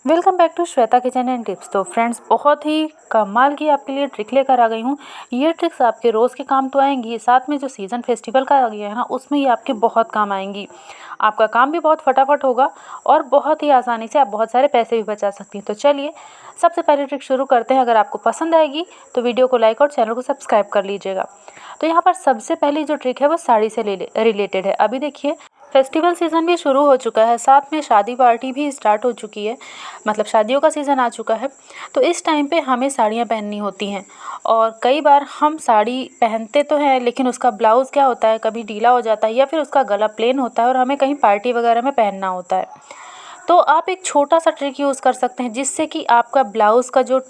Welcome back to Shweta kitchen and tips. तो friends, बहुत ही कमाल की आपके लिए ट्रिक लेकर आ गई हूँ। ये ट्रिक्स आपके रोज़ के काम तो आएंगी, साथ में जो सीज़न फेस्टिवल का आ गया है ना, उसमें ये आपके बहुत काम आएंगी। आपका काम भी बहुत फटाफट होगा और बहुत ही आसानी से आप बहुत सारे पैसे भी बचा सकती हैं। तो चलिए सबसे पहले ट्रिक शुरू करते हैं। अगर आपको पसंद आएगी तो वीडियो को लाइक और चैनल को सब्सक्राइब कर लीजिएगा। तो यहाँ पर सबसे पहली जो ट्रिक है वो साड़ी से रिलेटेड है। अभी देखिए, फेस्टिवल सीज़न भी शुरू हो चुका है, साथ में शादी पार्टी भी स्टार्ट हो चुकी है, मतलब शादियों का सीज़न आ चुका है। तो इस टाइम पे हमें साड़ियाँ पहननी होती हैं और कई बार हम साड़ी पहनते तो हैं, लेकिन उसका ब्लाउज़ क्या होता है, कभी ढीला हो जाता है या फिर उसका गला प्लेन होता है और हमें कहीं पार्टी वगैरह में पहनना होता है। तो आप एक छोटा सा ट्रिक यूज़ कर सकते हैं, जिससे कि आपका ब्लाउज़ का जो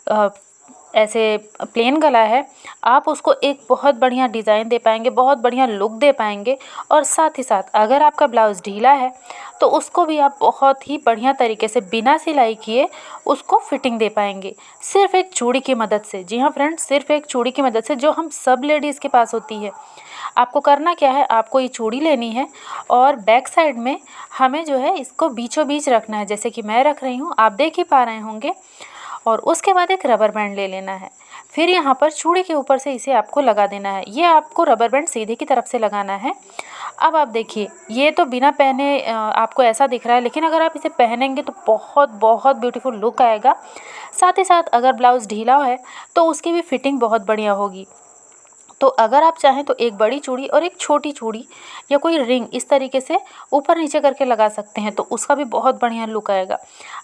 अ, ऐसे प्लेन गला है, आप उसको एक बहुत बढ़िया डिज़ाइन दे पाएंगे, बहुत बढ़िया लुक दे पाएंगे। और साथ ही साथ अगर आपका ब्लाउज़ ढीला है तो उसको भी आप बहुत ही बढ़िया तरीके से बिना सिलाई किए उसको फिटिंग दे पाएंगे, सिर्फ एक चूड़ी की मदद से। जी हाँ फ्रेंड्स, सिर्फ एक चूड़ी की मदद से, जो हम सब लेडीज़ के पास होती है। आपको करना क्या है, आपको ये चूड़ी लेनी है और बैक साइड में हमें जो है इसको बीचों बीच रखना है, जैसे कि मैं रख रही हूँ, आप देख ही पा रहे होंगे। और उसके बाद एक रबर बैंड ले लेना है। फिर यहाँ पर चूड़ी के ऊपर से इसे आपको लगा देना है। ये आपको रबर बैंड सीधे की तरफ से लगाना है। अब आप देखिए, ये तो बिना पहने आपको ऐसा दिख रहा है, लेकिन अगर आप इसे पहनेंगे तो बहुत बहुत ब्यूटीफुल लुक आएगा। साथ ही साथ अगर ब्लाउज़ ढीला है तो उसकी भी फिटिंग बहुत बढ़िया होगी। तो अगर आप चाहें तो एक बड़ी चूड़ी और एक छोटी चूड़ी या कोई रिंग इस तरीके से ऊपर नीचे करके लगा सकते हैं, तो उसका भी बहुत बढ़िया लुक आएगा।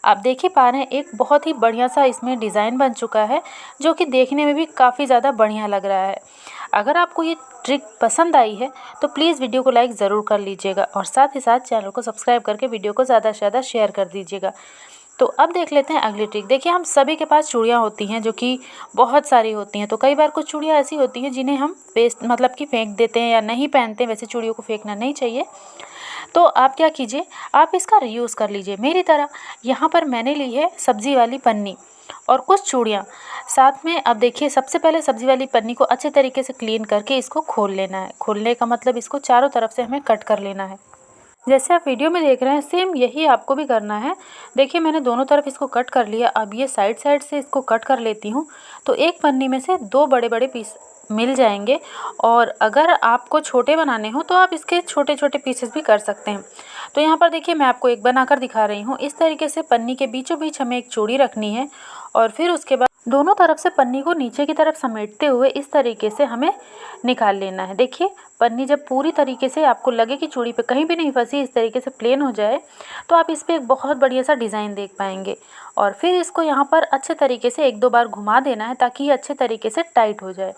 आप देख ही पा रहे हैं, एक बहुत ही बढ़िया सा इसमें डिज़ाइन बन चुका है, जो कि देखने में भी काफ़ी ज़्यादा बढ़िया लग रहा है। अगर आपको ये ट्रिक पसंद आई है तो प्लीज़ वीडियो को लाइक ज़रूर कर लीजिएगा और साथ ही साथ चैनल को सब्सक्राइब करके वीडियो को ज़्यादा से ज़्यादा शेयर कर दीजिएगा। तो अब देख लेते हैं अगली ट्रिक। देखिए, हम सभी के पास चूड़ियाँ होती हैं, जो कि बहुत सारी होती हैं। तो कई बार कुछ चूड़ियाँ ऐसी होती हैं जिन्हें हम वेस्ट मतलब कि फेंक देते हैं या नहीं पहनते। वैसे चूड़ियों को फेंकना नहीं चाहिए। तो आप क्या कीजिए, आप इसका रीयूज़ कर लीजिए मेरी तरह। यहाँ पर मैंने ली है सब्ज़ी वाली पन्नी और कुछ चूड़ियाँ साथ में। अब देखिए, सबसे पहले सब्ज़ी वाली पन्नी को अच्छे तरीके से क्लीन करके इसको खोल लेना है। खोलने का मतलब इसको चारों तरफ से हमें कट कर लेना है। जैसे आप वीडियो में देख रहे हैं, सेम यही आपको भी करना है। देखिए, मैंने दोनों तरफ इसको कट कर लिया। अब ये साइड साइड से इसको कट कर लेती हूँ, तो एक पन्नी में से दो बड़े बड़े पीस मिल जाएंगे। और अगर आपको छोटे बनाने हो तो आप इसके छोटे छोटे पीसेस भी कर सकते हैं। तो यहाँ पर देखिए, मैं आपको एक बनाकर दिखा रही हूँ। इस तरीके से पन्नी के बीचों बीच हमें एक चूड़ी रखनी है और फिर उसके बाद दोनों तरफ से पन्नी को नीचे की तरफ समेटते हुए इस तरीके से हमें निकाल लेना है। देखिए, पन्नी जब पूरी तरीके से आपको लगे कि चूड़ी पे कहीं भी नहीं फंसी, इस तरीके से प्लेन हो जाए, तो आप इस पर एक बहुत बढ़िया सा डिज़ाइन देख पाएंगे। और फिर इसको यहाँ पर अच्छे तरीके से एक दो बार घुमा देना है, ताकि ये अच्छे तरीके से टाइट हो जाए।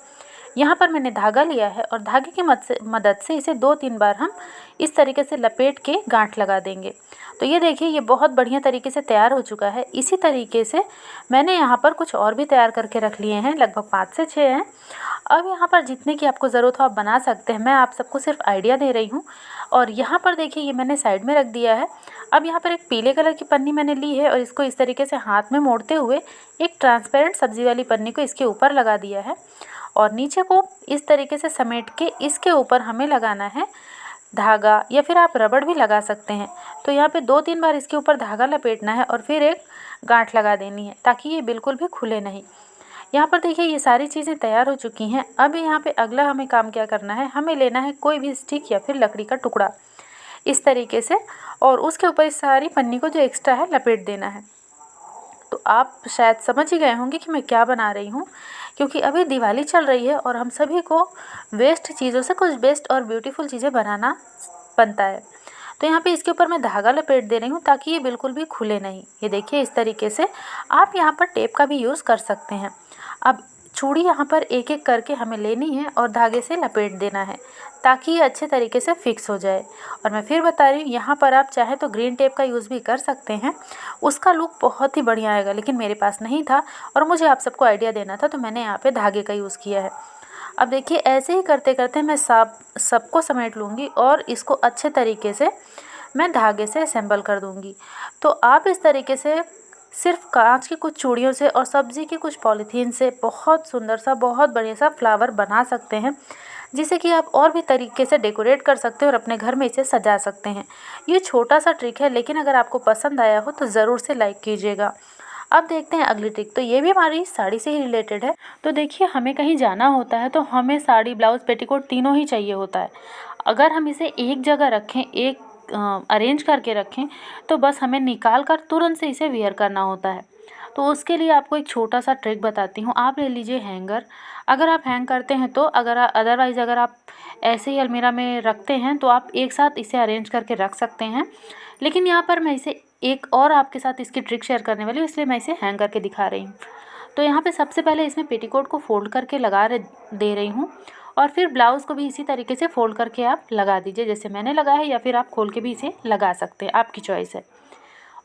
यहाँ पर मैंने धागा लिया है और धागे की मदद से इसे 2-3 बार हम इस तरीके से लपेट के गांठ लगा देंगे। तो ये देखिए, ये बहुत बढ़िया तरीके से तैयार हो चुका है। इसी तरीके से मैंने यहाँ पर कुछ और भी तैयार करके रख लिए हैं, लगभग 5 से 6 हैं। अब यहाँ पर जितने की आपको ज़रूरत हो आप बना सकते हैं, मैं आप सबको सिर्फ आइडिया दे रही हूँ। और यहाँ पर देखिए, ये मैंने साइड में रख दिया है। अब यहाँ पर एक पीले कलर की पन्नी मैंने ली है और इसको इस तरीके से हाथ में मोड़ते हुए एक ट्रांसपेरेंट सब्ज़ी वाली पन्नी को इसके ऊपर लगा दिया है और नीचे को इस तरीके से समेट के इसके ऊपर हमें लगाना है धागा, या फिर आप रबड़ भी लगा सकते हैं। तो यहाँ पे 2-3 बार इसके ऊपर धागा लपेटना है और फिर एक गांठ लगा देनी है, ताकि ये बिल्कुल भी खुले नहीं। यहाँ पर देखिए, ये सारी चीज़ें तैयार हो चुकी हैं। अब यहाँ पे अगला हमें काम क्या करना है, हमें लेना है कोई भी स्टिक या फिर लकड़ी का टुकड़ा इस तरीके से, और उसके ऊपर इस सारी पन्नी को जो एक्स्ट्रा है लपेट देना है। तो आप शायद समझ ही गए होंगे कि मैं क्या बना रही हूँ, क्योंकि अभी दिवाली चल रही है और हम सभी को वेस्ट चीज़ों से कुछ बेस्ट और ब्यूटीफुल चीज़ें बनाना बनता है। तो यहाँ पे इसके ऊपर मैं धागा लपेट दे रही हूँ, ताकि ये बिल्कुल भी खुले नहीं। ये देखिए, इस तरीके से आप यहाँ पर टेप का भी यूज़ कर सकते हैं। अब चूड़ी यहाँ पर एक एक करके हमें लेनी है और धागे से लपेट देना है, ताकि ये अच्छे तरीके से फिक्स हो जाए। और मैं फिर बता रही हूँ, यहाँ पर आप चाहे तो ग्रीन टेप का यूज़ भी कर सकते हैं, उसका लुक बहुत ही बढ़िया आएगा, लेकिन मेरे पास नहीं था और मुझे आप सबको आइडिया देना था, तो मैंने यहाँ पे धागे का यूज़ किया है। अब देखिए, ऐसे ही करते करते मैं सबको समेट लूँगी और इसको अच्छे तरीके से मैं धागे से असेंबल कर दूँगी। तो आप इस तरीके से सिर्फ कांच की कुछ चूड़ियों से और सब्ज़ी की कुछ पॉलीथीन से बहुत सुंदर सा, बहुत बढ़िया सा फ्लावर बना सकते हैं, जिससे कि आप और भी तरीके से डेकोरेट कर सकते हो और अपने घर में इसे सजा सकते हैं। ये छोटा सा ट्रिक है, लेकिन अगर आपको पसंद आया हो तो ज़रूर से लाइक कीजिएगा। अब देखते हैं अगली ट्रिक, तो ये भी हमारी साड़ी से ही रिलेटेड है। तो देखिए, हमें कहीं जाना होता है तो हमें साड़ी, ब्लाउज़, पेटीकोट तीनों ही चाहिए होता है। अगर हम इसे एक जगह रखें, एक अरेंज करके रखें, तो बस हमें निकाल कर तुरंत से इसे वियर करना होता है। तो उसके लिए आपको एक छोटा सा ट्रिक बताती हूँ। आप ले लीजिए हैंगर। अगर आप हैंग करते हैं तो, अदरवाइज़ अगर आप ऐसे ही अलमीरा में रखते हैं तो आप एक साथ इसे अरेंज करके रख सकते हैं। लेकिन यहाँ पर मैं इसे एक और आपके साथ इसकी ट्रिक शेयर करने वाली हूँ, इसलिए मैं इसे हैंग करके दिखा रही हूँ। तो यहाँ पे सबसे पहले इसमें पेटीकोट को फ़ोल्ड करके दे रही हूँ, और फिर ब्लाउज़ को भी इसी तरीके से फ़ोल्ड करके आप लगा दीजिए, जैसे मैंने लगाया है, या फिर आप खोल के भी इसे लगा सकते हैं, आपकी चॉइस है।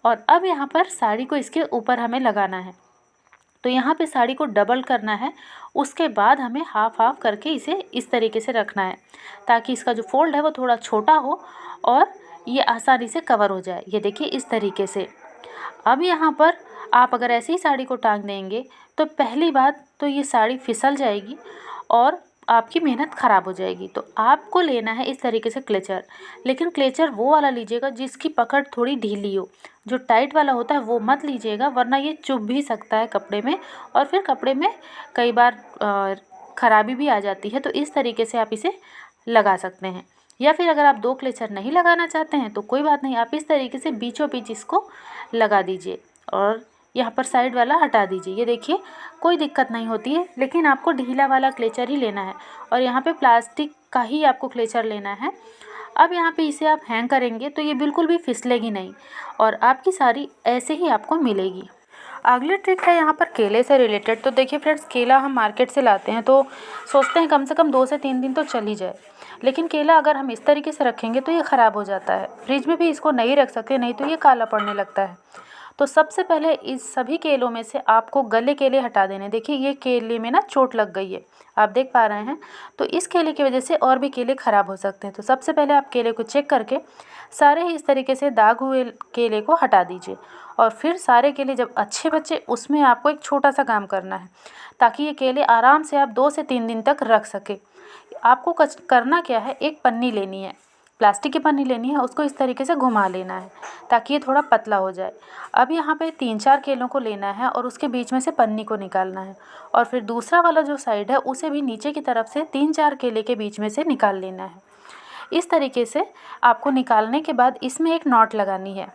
और अब यहाँ पर साड़ी को इसके ऊपर हमें लगाना है। तो यहाँ पे साड़ी को डबल करना है, उसके बाद हमें हाफ हाफ करके इसे इस तरीके से रखना है, ताकि इसका जो फोल्ड है वो थोड़ा छोटा हो और ये आसानी से कवर हो जाए। ये देखिए इस तरीके से। अब यहाँ पर आप अगर ऐसे ही साड़ी को टांग देंगे तो पहली बात तो ये साड़ी फिसल जाएगी और आपकी मेहनत ख़राब हो जाएगी। तो आपको लेना है इस तरीके से क्लेचर, लेकिन क्लेचर वो वाला लीजिएगा जिसकी पकड़ थोड़ी ढीली हो। जो टाइट वाला होता है वो मत लीजिएगा, वरना ये चुभ भी सकता है कपड़े में, और फिर कपड़े में कई बार ख़राबी भी आ जाती है। तो इस तरीके से आप इसे लगा सकते हैं। या फिर अगर आप 2 क्लेचर नहीं लगाना चाहते हैं तो कोई बात नहीं, आप इस तरीके से बीचों बीच इसको लगा दीजिए और यहाँ पर साइड वाला हटा दीजिए। ये देखिए कोई दिक्कत नहीं होती है, लेकिन आपको ढीला वाला क्लेचर ही लेना है और यहाँ पे प्लास्टिक का ही आपको क्लेचर लेना है। अब यहाँ पे इसे आप हैंग करेंगे तो ये बिल्कुल भी फिसलेगी नहीं और आपकी साड़ी ऐसे ही आपको मिलेगी। अगली ट्रिक है यहाँ पर केले से रिलेटेड। तो देखिए फ्रेंड्स, केला हम मार्केट से लाते हैं तो सोचते हैं कम से कम 2 से 3 दिन तो चल ही जाए, लेकिन केला अगर हम इस तरीके से रखेंगे तो ये ख़राब हो जाता है। फ्रिज में भी इसको नहीं रख सकते, नहीं तो ये काला पड़ने लगता है। तो सबसे पहले इस सभी केलों में से आपको गले केले हटा देने। देखिए ये केले में ना चोट लग गई है, आप देख पा रहे हैं। तो इस केले की वजह से और भी केले ख़राब हो सकते हैं। तो सबसे पहले आप केले को चेक करके सारे ही इस तरीके से दाग हुए केले को हटा दीजिए, और फिर सारे केले जब अच्छे बचे उसमें आपको एक छोटा सा काम करना है, ताकि ये केले आराम से आप 2 से 3 दिन तक रख सके। आपको करना क्या है, एक पन्नी लेनी है, प्लास्टिक की पन्नी लेनी है, उसको इस तरीके से घुमा लेना है ताकि ये थोड़ा पतला हो जाए। अब यहाँ पे 3-4 केलों को लेना है और उसके बीच में से पन्नी को निकालना है, और फिर दूसरा वाला जो साइड है उसे भी नीचे की तरफ से 3-4 केले के बीच में से निकाल लेना है। इस तरीके से आपको निकालने के बाद इसमें एक नॉट लगानी है।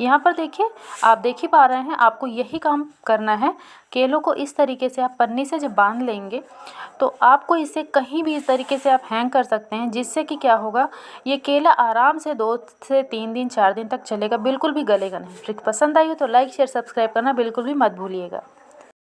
यहाँ पर देखिए, आप देख ही पा रहे हैं, आपको यही काम करना है। केलों को इस तरीके से आप पन्नी से जब बांध लेंगे तो आपको इसे कहीं भी इस तरीके से आप हैंग कर सकते हैं, जिससे कि क्या होगा, ये केला आराम से 2 से 3 दिन 4 दिन तक चलेगा, बिल्कुल भी गलेगा नहीं। ट्रिक पसंद आई हो तो लाइक शेयर सब्सक्राइब करना बिल्कुल भी मत भूलिएगा।